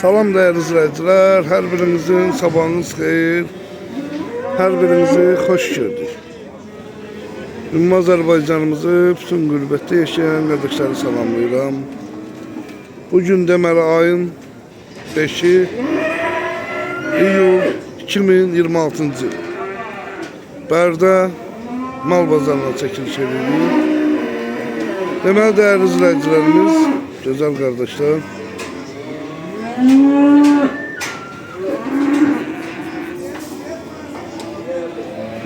Salam değerli izləyicilər, hər birinizin sabahınız xeyir, hər birinizi xoş gördük. Ümumi Azərbaycanımızı bütün qürbətdə yaşayan qardaşları salamlayıram. Bugün deməli ayın 5-i iyul 2026-cı il. Bərdə mal bazarına çəkiliş edilir. Deməli değerli izləyicilərimiz, gözəl qardaşlar,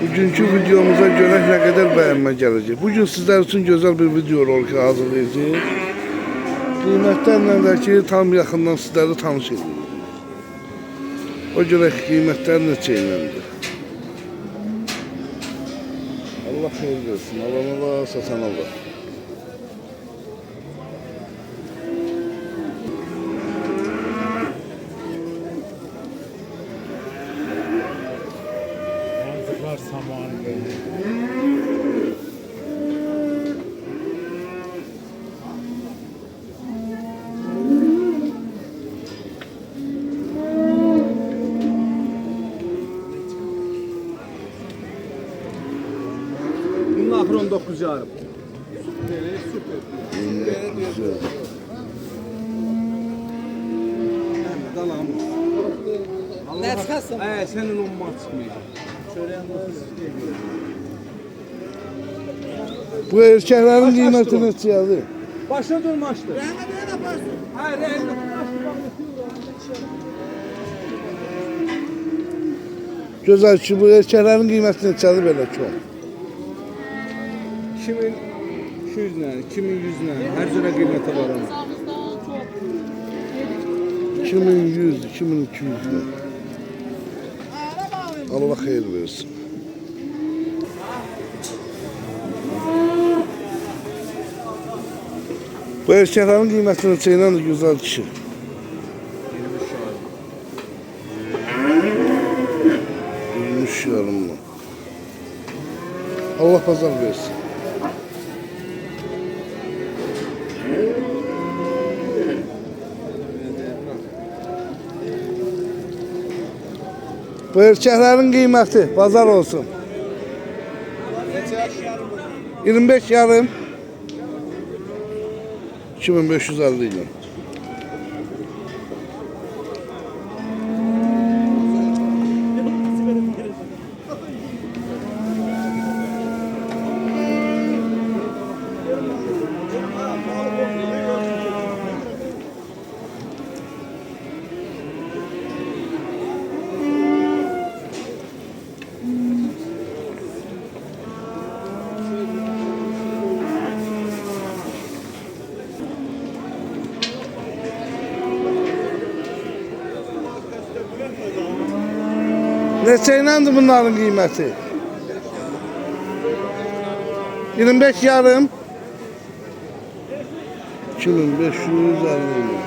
bugünkü videomuza göre ne kadar beğenme gelecek. Bugün sizler için güzel bir video rolü hazırlayacağız. Qiymətlərlə də ki, tam yaxından sizləri tanış edin. O görə qiymətlər neçə iləndir. Allah xeyir versin. Alan Allah, satan Allah. Saman böyle. Bunun ahırı 19 yarım. Süper. Dalamız. Allah. Senin olmaz çıkmayacak. Bu erkeklerin kıymeti neçədir? Başa durmaştır. Hayır, Gözəl ki, bu erkeklerin kıymeti neçədir belə çox? 2200 ilə, 2100 ilə, hər cürə qiyməti var onun. 2100, 2200 ilə. Allah xeyir versin. Bu erkeklerin kıymetini çeyrən də güzel kişi. 23 yarımla. Allah pazar versin. Bu erkeklerin kıymeti pazar olsun. 25 yarım. 2550 ile. Neçəyləndir bunların qiyməti? 25 yarım. 2550 ile.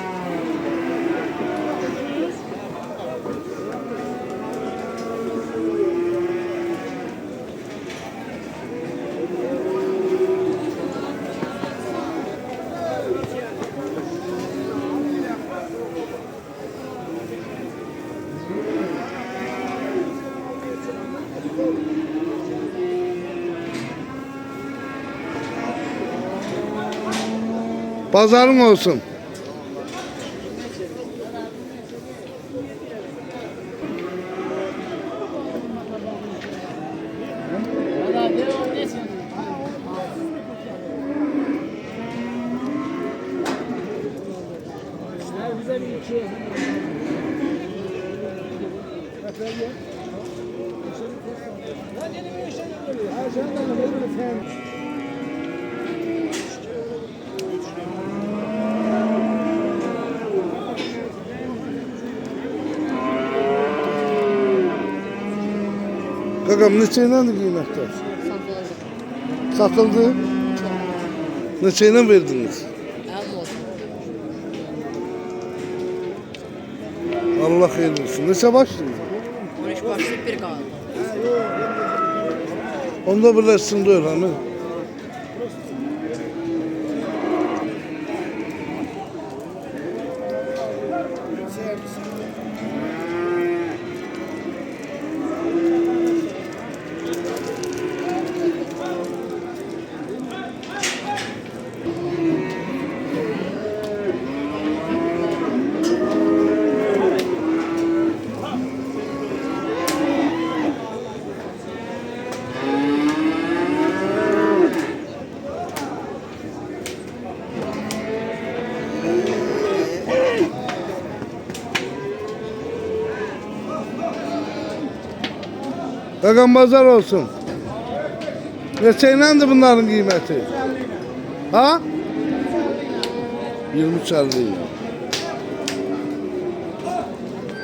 Pazarın olsun. Kakam neçəyləndir qiymətlər? Satıldı. Neçəylə verdiniz? Allah xeyir versin. Neçə başlayır? 13 başlayıb bir qaldı. Onda birləşsin deyil, hani? Qaqam bazar olsun. Neçəyləndir bunların qiyməti? Ha? 23.50.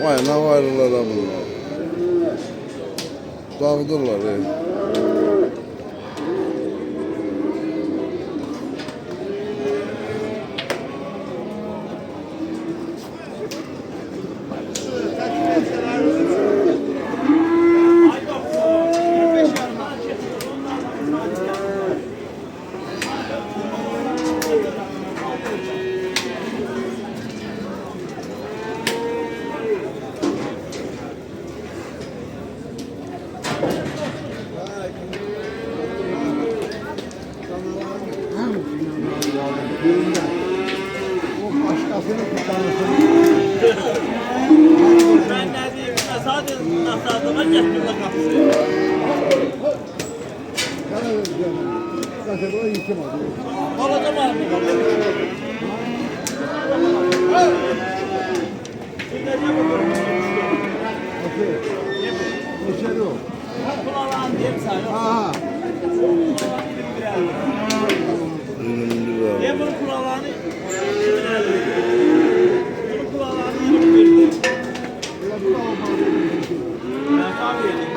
Vay ne varırlar da bunlar. Dağıdırlar. Ben ne diyeyim? Sadece nasadına getdim de kapısı. Alacağım abi. Kulağın diyeyim sana. Niye bunun kulağını? Bunun kulağını 21'di. Ben abi yedim.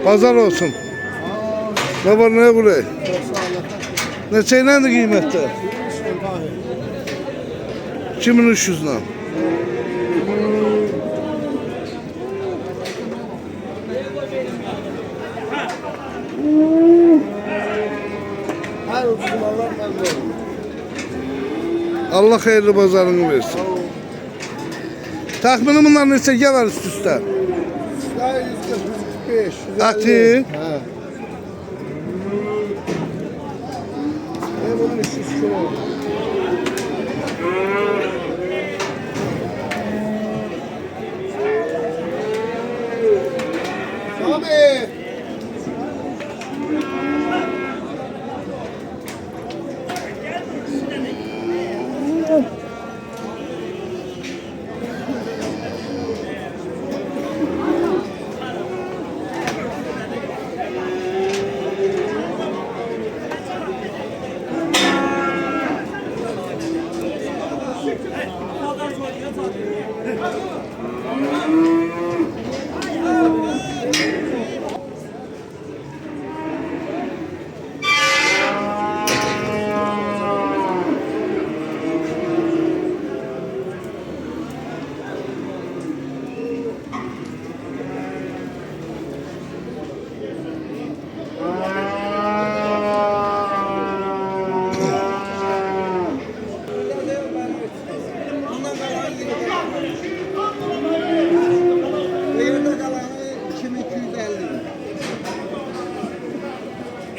Pazar olsun. Ne var ne buraya? Neçəyləndir qiymətdə? 2300'dan. Allah hayırlı pazarını versin. Tahmini bunlar neçə gələr üst-üstə? 145. Ati. Bunun 300 kilo. Abi.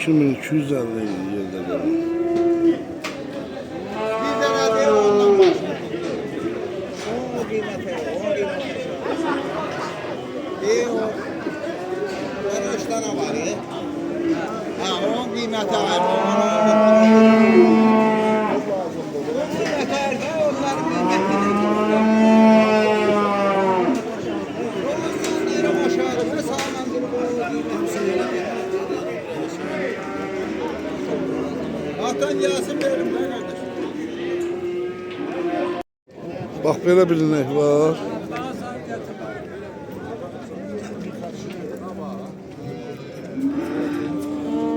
Şimdi 250 yerde kalır. Bir tane de ondan başlıyor. O kıymeti, o kıymeti. İyi o. Ben 3 tane var ya. Ha, onun kıymeti var. Kıymeti var da onların kıymetini. Ondan yere başarı ve sağlandırıp o kıymetini. Atan gelsin verim ben kardeşim. Bax belə bir inek var.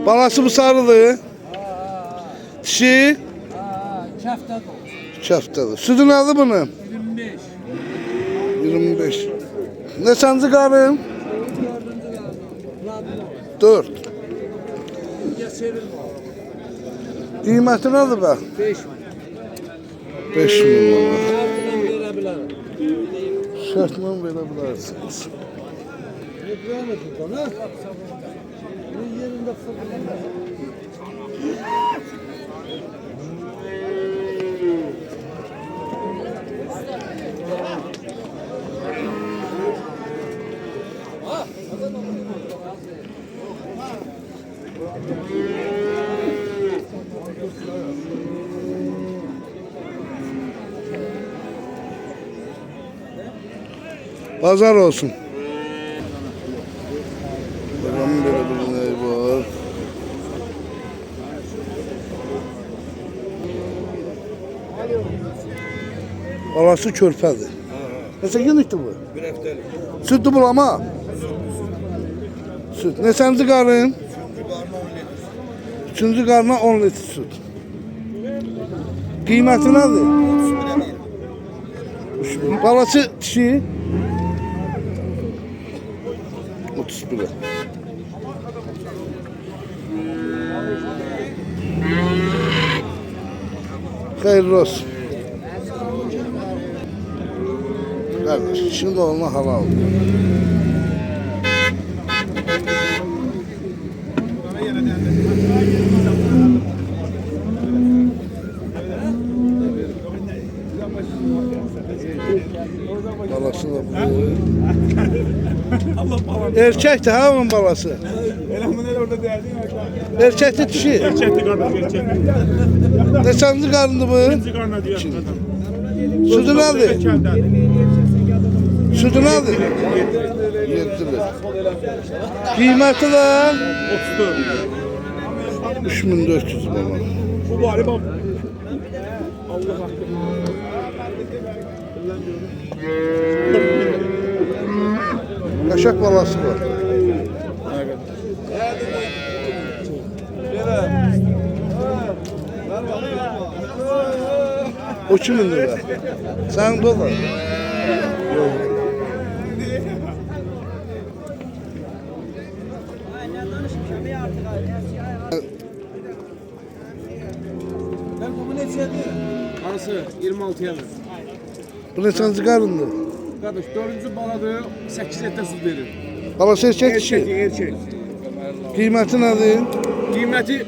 Balası bu sarıdır. Dişi. Kəftədir. Südü nədir bunun? 25. Neçənci qarın? 4. Qiyməti nədir bə? 5.000 manat. Şərtlə verə bilərsiniz. Pazar olsun. Babamın böyle bir ineği var. Balası körpədir. Neçə günlükdür bu? Bir həftəlik. Süddü bulama? Süd. Neçənci qarın? Üçüncü qarına 10 litr süd. Qiyməti nədir? 31. Balası dişi? 31. Hayırlı olsun. Kardeş, şimdi olma halal. Balası da bu. Erkekti ha onun balası. Erkekti dişi. Erkekti kardeş, erkekti. Neçənci qarındı bu? İkinci karnına diyor. Südü nədir? Südü nədir? 7 lira. Qiyməti də 34. 3400 manat. Bu bari bak. Allah hakkı. Qaşaq balası var. O kimin lira? Sen dolar. Hansı? 26 yazır. Bu neçənci qarındır? Kardeş 4. baladı 8 ette süt verir. Balası erkek dişi. Erkek. Qiyməti nədir? Kıymeti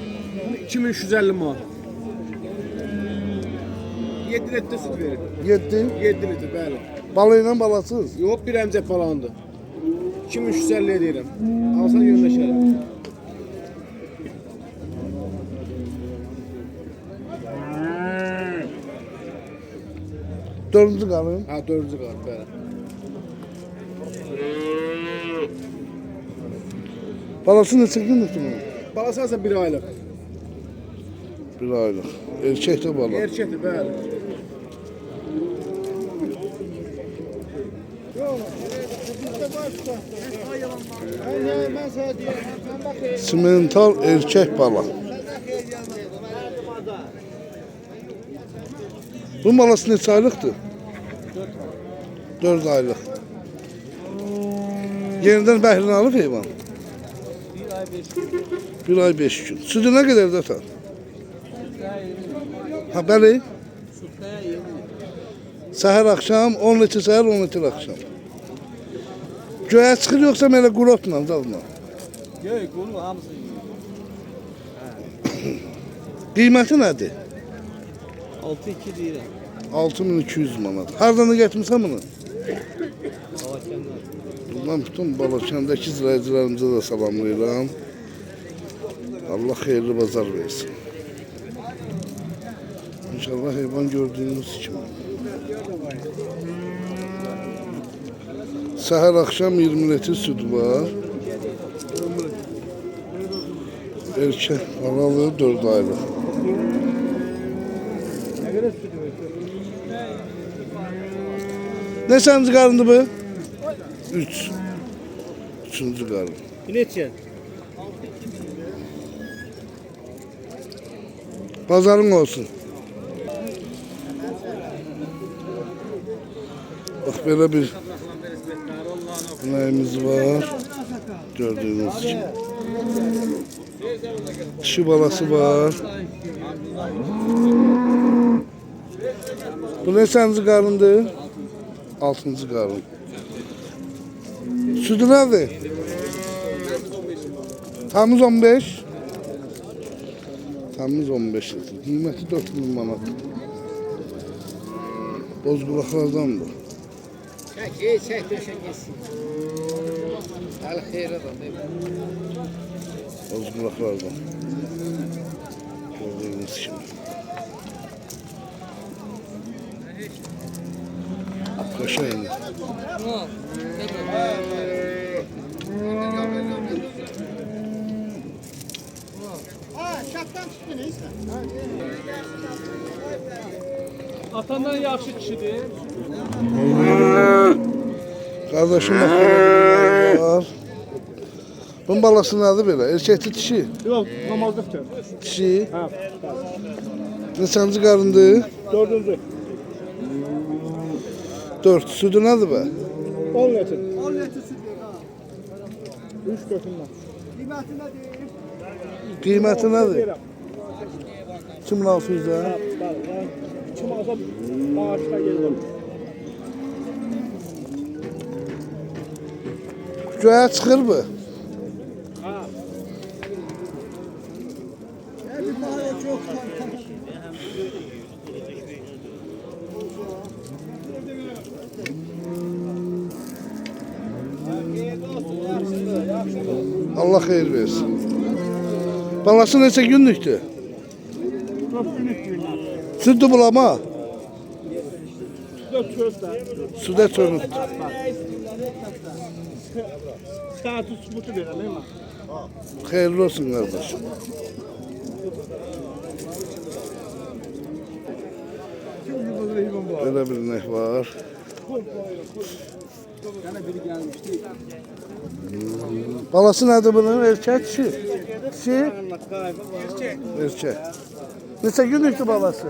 2350 manat. 7 ette süt verir. 7. 7 litre bəli. Balı ilə balasız. Yox bir əmcək falandı. 2350 edirəm. Alsan yönləşərəm. Dördüncü qarın. Ha 4. qat bəli. Balası neçə gündür bunun? Balası aslında 1 aylıq. Bir aylıq. Erkek də bala. Erkekdir bəli. Simental erkek bala. Bu balası neçə aylıqdır? 4 aylıq. Yenidən bəhrini alıb heyvan? 1 ay 5 gün. Südü nə qədər də atan? Ha bəli? Səhər axşam 10 litr səhər 10 litr axşam. Göyə çıxır yoxsa belə qurotla dalma? Yox, qulu hamısı. Qiyməti nədir? 6-2 deyirəm. 6200 manat. Hardan da getmirsən bunu? Bundan bütün Balakəndəki izləyicilərimizə də salamlayıram. Allah xeyirli bazar versin. İnşallah heyvan gördüğünüz kimi. Səhər axşam 20 litr süd var. Erkek balalı 4 aylıq. Ne səncə qarındı bu? 3. Üçüncü qarın. Neçə? Pazarın olsun. Bak böyle bir neyimiz var. Gördüğünüz gibi. Dişi balası var. Bu ne səncə qarındı? 6. qarın. Sütü nədir? Temiz 15. Temiz 15 litre. Qiyməti 4000 manat. Bozqulaqlardan bu. Çək döşən geçsin. Hələ xeyir adam. Bozqulaqlardan. Gördüğünüz gibi. Kaşayını. Atandan yaxşı kişidir. Kardeşim bak böyle var. Bunun balası nədir belə? Erkəkli dişi. Yox, namazlıqdır. Dişi. Hə. Neçənci qarındı? 4-cü. 4. Südü nədir be? 10 litr. 10 litr süt verir ha. 3 götürmə. Qiyməti nədir? 2600'ə. Bəli. Kim alsa maaşına gelir. Göyə çıxır bu. Ha. Allah xeyir versin. Balası neçə günlükdür? 4 günlük günler. Südü bulama. 4 çözdə. Südə çönüb. Status butu verelim mi? Xeyirli olsun kardeşim. Böyle bir inek var. Balası nədir bunun? Erkək dişi. Dişi? Erkək. Neçə günlükdür balası?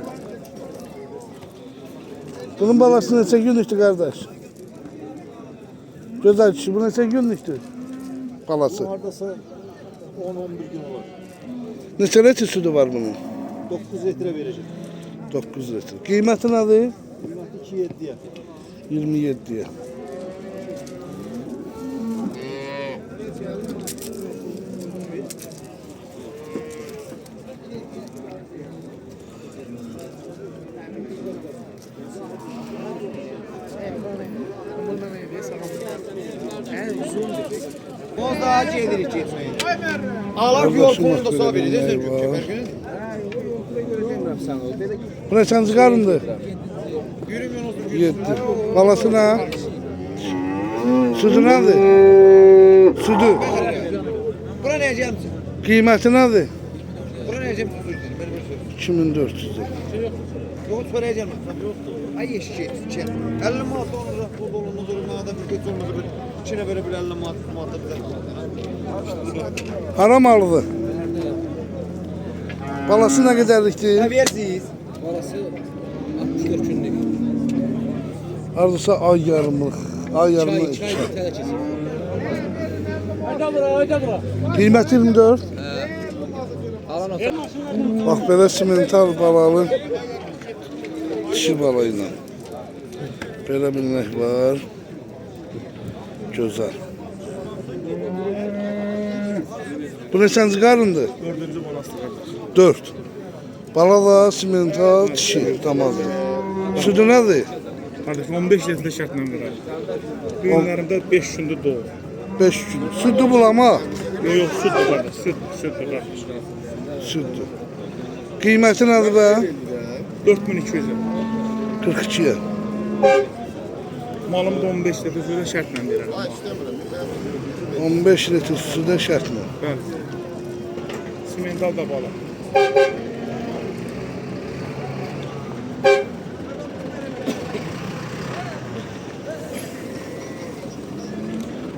Bunun balası neçə günlükdür kardeş? Gözəl dişi. Bu neçə günlükdür? Balası. Hardasa 10-11 gün olur. Neçə litre südü var bunun? 9 litre verecek. 9 litre. Qiyməti nədir? Kıymetli 2-7'ye. 27'ye. O daha gelir getməyin. Alar yol pulunu da sağ verəcəksən Var. gün. Bu neçənci qarındır? 7. Balası nə? Südü nədir? Südü. Bura nə gəlmisən? Qiyməti nədir? Bura nə gəlmisən? 2400. Yox, paraya gəlmə. Ay eşek, eşek. 50 manat sonra bu dolunu durmada bir götür olmadı bir. İçine böyle bir 50 manat da bize. Haram malıdır. Balası nə qədərlikdir? Ne versiniz? Balası 64 günlük. Hardasa ay yarımlıq. Ay yarımlıq. Ayda bura. Qiymət 24. Alan olsa. Bax belə simental balalı dişi bala ilə. Belə bir inek var. Gözəl. Bu neçənci qarındır? 4. balası kardeş. 4. Bala da simental dişi damazı. Südü nədir? Kardeş 15 litre şartla verir. Günlerimde 5 gündür doğur. 5 gün. Südü bulama. Yok süt kardeş. Süt kardeş. Südü. Qiyməti nədir be? 4200 lira. 42'ye. Malım da 15 litre sütü şartla verir. 15 litre südə şərtlə. Ben. Simental da bala.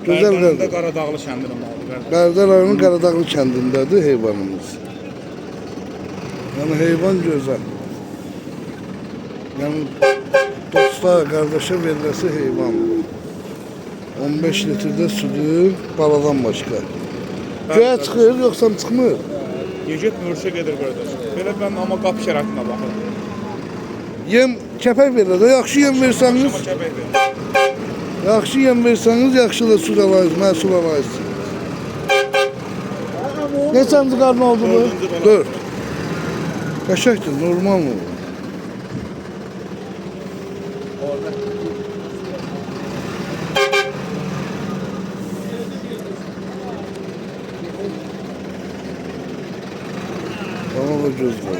Gözəl Bərdənin də qardaş. Qaradağlı kəndinin malı. Bərdə rayonunun Qaradağlı kəndindədir heyvanımız. Yəni heyvan gözəl. Yəni dostlar, qardaşa veriləsi heyvandır. 15 litrdə sudur, baladan başqa. Göyə çıxır, yoxsa çıxmır? Yigit mürşə gedir qardaş. Belə mən amma qapı şəraitine baxıram. Yem kəpək verirlər də, yaxşı yem versəniz, Amma kəpək verir. yaxşı yem versəniz, yaxşı da su alayız, məhsul alayız. Neçənci qarın oldu bu? Dördüncü bala. 4. Qəşəkdir, normal mı? Tamam da göz var.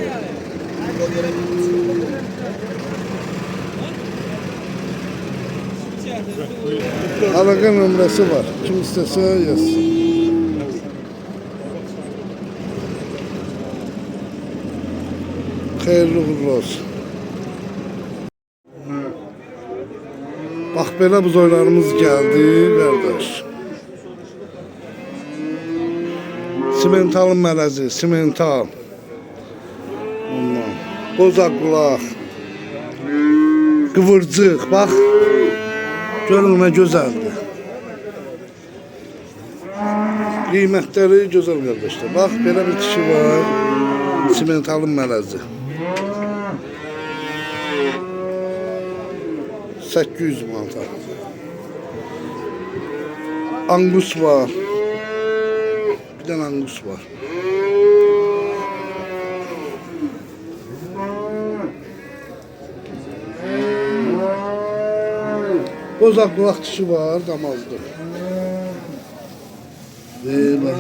Əlaqə nömrəsi var. Kim istəsə yazsın. Xeyirli uğurlu olsun. Bax belə buzoylarımız gəldi, qardaş. Simentalın mələzi, simental. Ondan. Bozaq qulaq. Qıvırcıq, bax. Görün nə gözəldir. Qiymətləri gözəl qardaşlar. Bax, belə bir dişi var. Simentalın mələzi. 800 manata. Angus var. Bir dənə angus var. Bozaq qulaq dişi var, damazdır. Bax.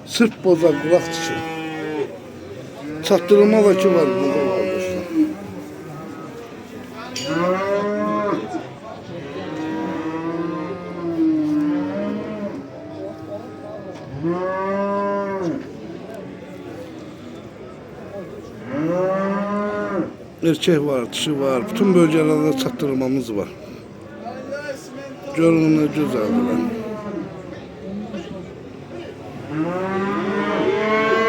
Sırf bozaq qulaq dişi. Çatdırılma da ki var burada arkadaşlar. Erkek var, dişi var. Bütün bölgelerde çatdırılmamız var. Görün ne güzeldir.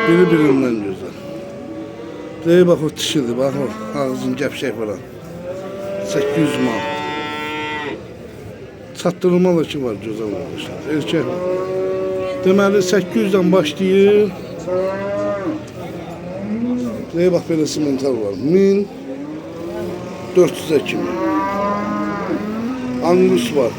Biri-birindən gözəl. Deyir, bax o dişidir, bax o ağzın gəpşək falan. 800 manat. Çatdırılma da ki var gözəl arkadaşlar. Erkək var. Deməli 800-dən başlayır. Deyir, bax belə simental var. 1400-ə kimi. Angus var.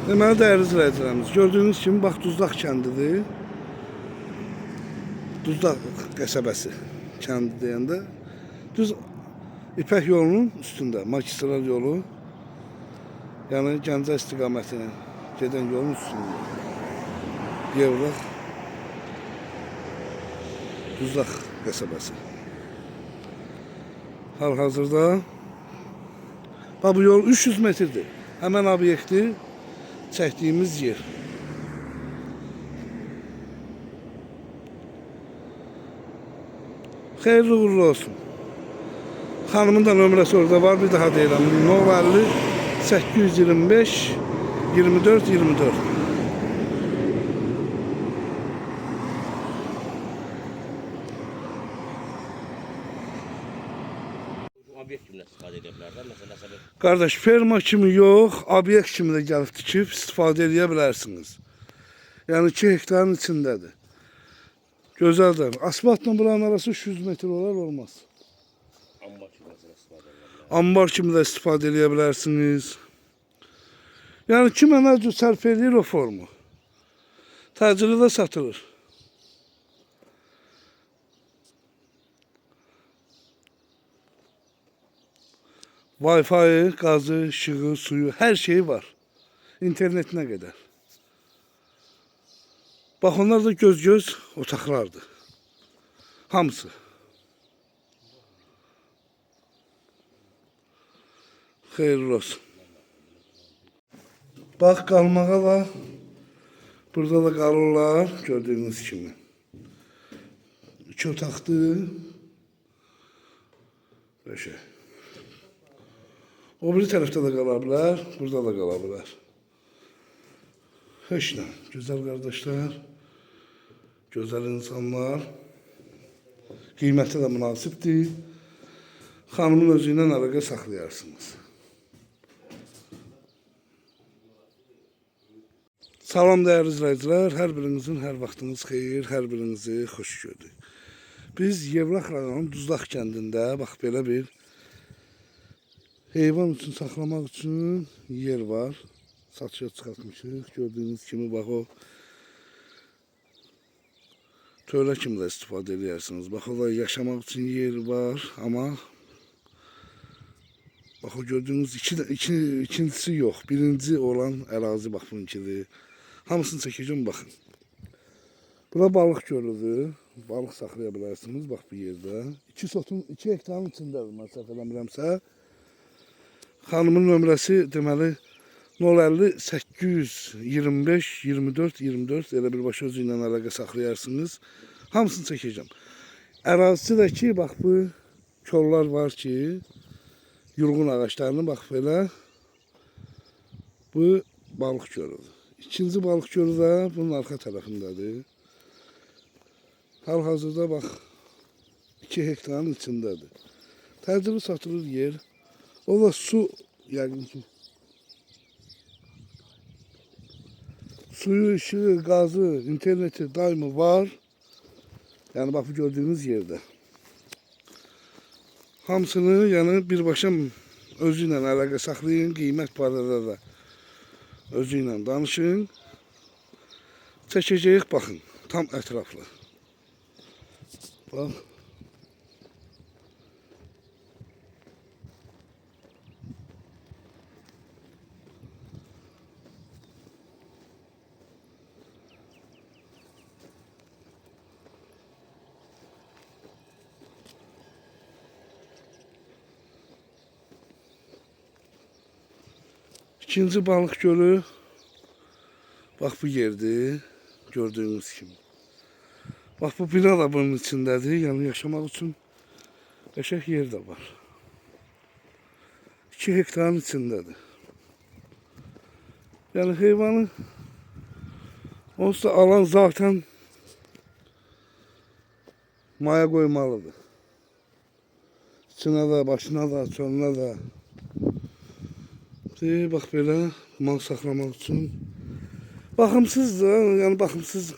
Deməli, dəyərli izləyicilərimiz, gördüyünüz kimi, bax, Duzdaq kəndidir. Duzdaq qəsəbəsi kəndi deyəndə. Düz İpək yolunun üstündə, magistral yolu. Yəni, Gəncə istiqamətinə gedən yolun üstündə. Yevlaq Duzdaq qəsəbəsi. Hal-hazırda bu yol 300 metrdir. Həmən obyekti çəkdiyimiz yer. Xeyirli uğurlu olsun. Xanımın da nömrəsi orada var. Bir daha deyirəm. 050 825 24 24. Obyekt kimlə istifadə edə bilərlər? Məsələn, səbəb Qardaş, ferma kimi yox, obyekt kimi də gəlib tikib istifadə edə bilərsiniz. Yəni 2 hektarın içindədir. Gözəldir. Asfaltla buranın arası 300 metr olar, olmaz. ambar kimi məsələn istifadə edə Ambar kimi də istifadə edə bilərsiniz. Yəni kimə nə cür sərf edir o formu. Təcili də satılır. Wi-Fi, qazı, işığı, suyu, hər şeyi var. İnternetinə qədər. Bax, onlar da göz-göz otaqlardır. Hamısı. Xeyirli olsun. Bax, qalmağa da Burada da qalırlar, gördüyünüz kimi. 2 otaqdır. Beşe. O biri tərəfdə də qala bilər, burada da qala bilər. Heç nə, gözəl qardaşlar, gözəl insanlar. Qiyməti də münasibdir. Xanımın özü ilə əlaqə saxlayarsınız. Salam dəyərli izləyicilər, hər birinizin hər vaxtınız xeyir, hər birinizi xoş gördük. Biz Yevlax rayonunun Duzlaq kəndində bax belə bir heyvan üçün saxlamaq üçün yer var. Satışa çıxartmışıq. Gördüyünüz kimi bax o tövlə kimi də istifadə edirsiniz. Bax o da yaşamaq üçün yer var, amma bax o gördüyünüz ikincisi yox. Birinci olan ərazi bax bununkidir. Hamısını çəkəcəm, baxın. Bura balıq gölüdür. Balıq saxlaya bilərsiniz, bax bu yerdə. 2 hektarın içindədir, mən səhv eləmirəmsə. Xanımın nömrəsi deməli 050 825 24 24 elə birbaşa özü ilə əlaqə saxlayarsınız. Hamısını çəkəcəm. Ərazisi də ki, bax bu kollar var ki, yulğun ağaçlarını bax belə bu balıq gölüdür. İkinci balıq gölü də bunun arxa tərəfindədir. Hal-hazırda bax 2 hektarın içindədir. Təcili satılır yer. O da su, yəqin ki, suyu, ışığı, qazı, interneti daimi var. Yəni bax bu gördüyünüz yerdə. Hamısını yəni birbaşa özü ilə əlaqə saxlayın, qiymət barədə də özü ilə danışın. Çəkəcəyik, baxın, tam ətraflı. Bax. İkinci balıq gölü bax bu yerdir, gördüyünüz kimi. Bax bu bina da bunun içindədir, yəni yaşamaq üçün qəşəng yer də var. 2 hektarın içindədir. Yəni heyvanı onsuz da alan zaten maya qoymalıdır. İçinə də, başına da, çölünə də. Bax belə mal saxlamaq üçün baxımsızdır, yəni baxımsız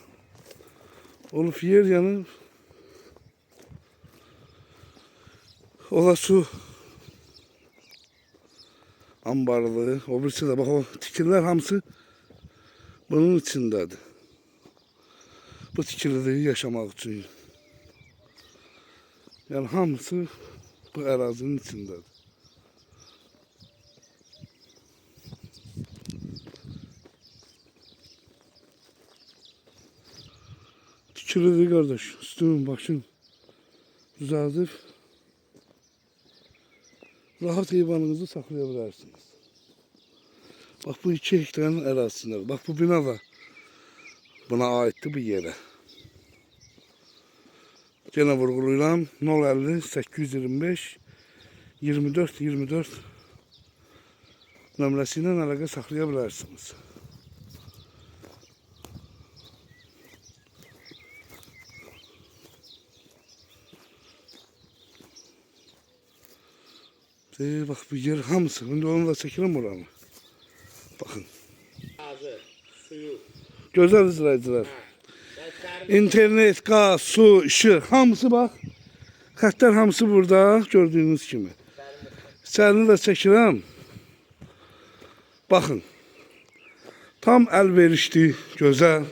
olub yer, yəni o da su ambarıdır. O birisi də bax o tikirlər hamısı bunun içindədir. Bu tikilidir yaşamaq üçün. Yəni hamısı bu ərazinin içindədir. Tikilidir qardaş, üstün, başın düzəldib rahat heyvanınızı saxlaya bilərsiniz. Bax bu 2 hektarın ərazisində. Bax bu bina da buna aiddir bu yerə. Yenə vurğulayıram, 050 825 24 24 nömrəsi ilə əlaqə saxlaya bilərsiniz. Bax bu yer hamısı. İndi onu da çəkirəm oranı. Baxın. Gözəl izləyicilər. İnternet, qaz, su, işıq hamısı bax. Xəttlər hamısı burada gördüyünüz kimi. İçərini də çəkirəm. Baxın. Tam əlverişli, gözəl.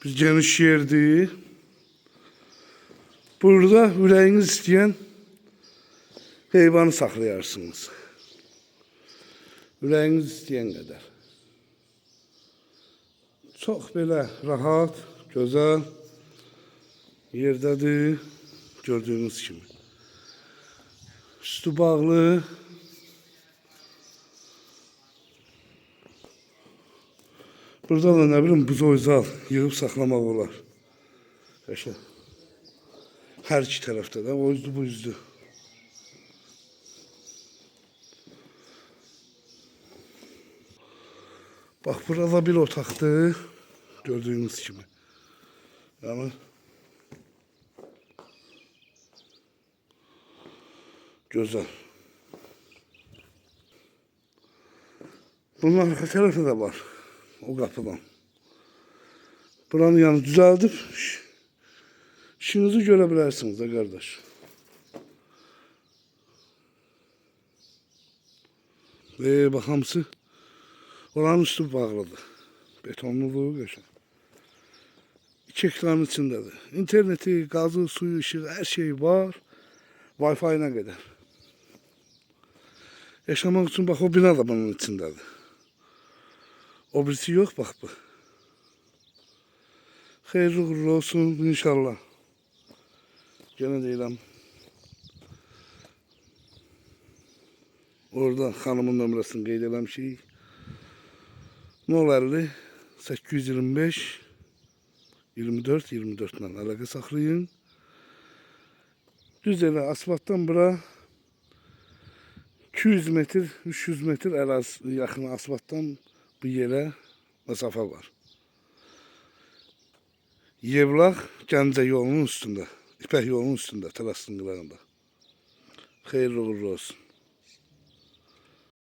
Bir geniş yerdir. Burada ürəyiniz istəyən heyvanı saxlayarsınız. Ürəyiniz istəyən qədər. Çox belə rahat, gözəl yerdədir, gördüyünüz kimi. Üstü bağlı. Burada da ne bileyim buzoyzal yığıb saxlamaq olar. Qəşəng. Hər iki tərəfdə də o üzdü bu üzdü. Bax burada bir otaqdır. Gördüyünüz kimi. Yəni gözəl. Bunun arka tarafı da var. O kapıdan. Buranı yani düzeldip işinizi görebilirsiniz de kardeş. Ve bak hamısı oranın üstü bağlıdır. Betonluluğu geçen. 2 hektarın içindedir. İnterneti, gazı, suyu, ışığı her şey var. Wi-Fi'ne kadar. Yaşamak için bak o bina da bunun içindedir. O birisi yok bak bu. Hayırlı uğurlu olsun inşallah. Gene deyirəm. Orada hanımın nömrəsini qeyd eləmişik. 050 825 24 24 ilə əlaqə saxlayın. Düz elə asfaltdan bura 200 metr, 300 metr ərazi yaxın asfaltdan bu yerə məsafə var. Yevlax Gəncə yolunun üstündə, İpək yolunun üstündə, Talasın qırağında. Xeyirli uğurlu olsun.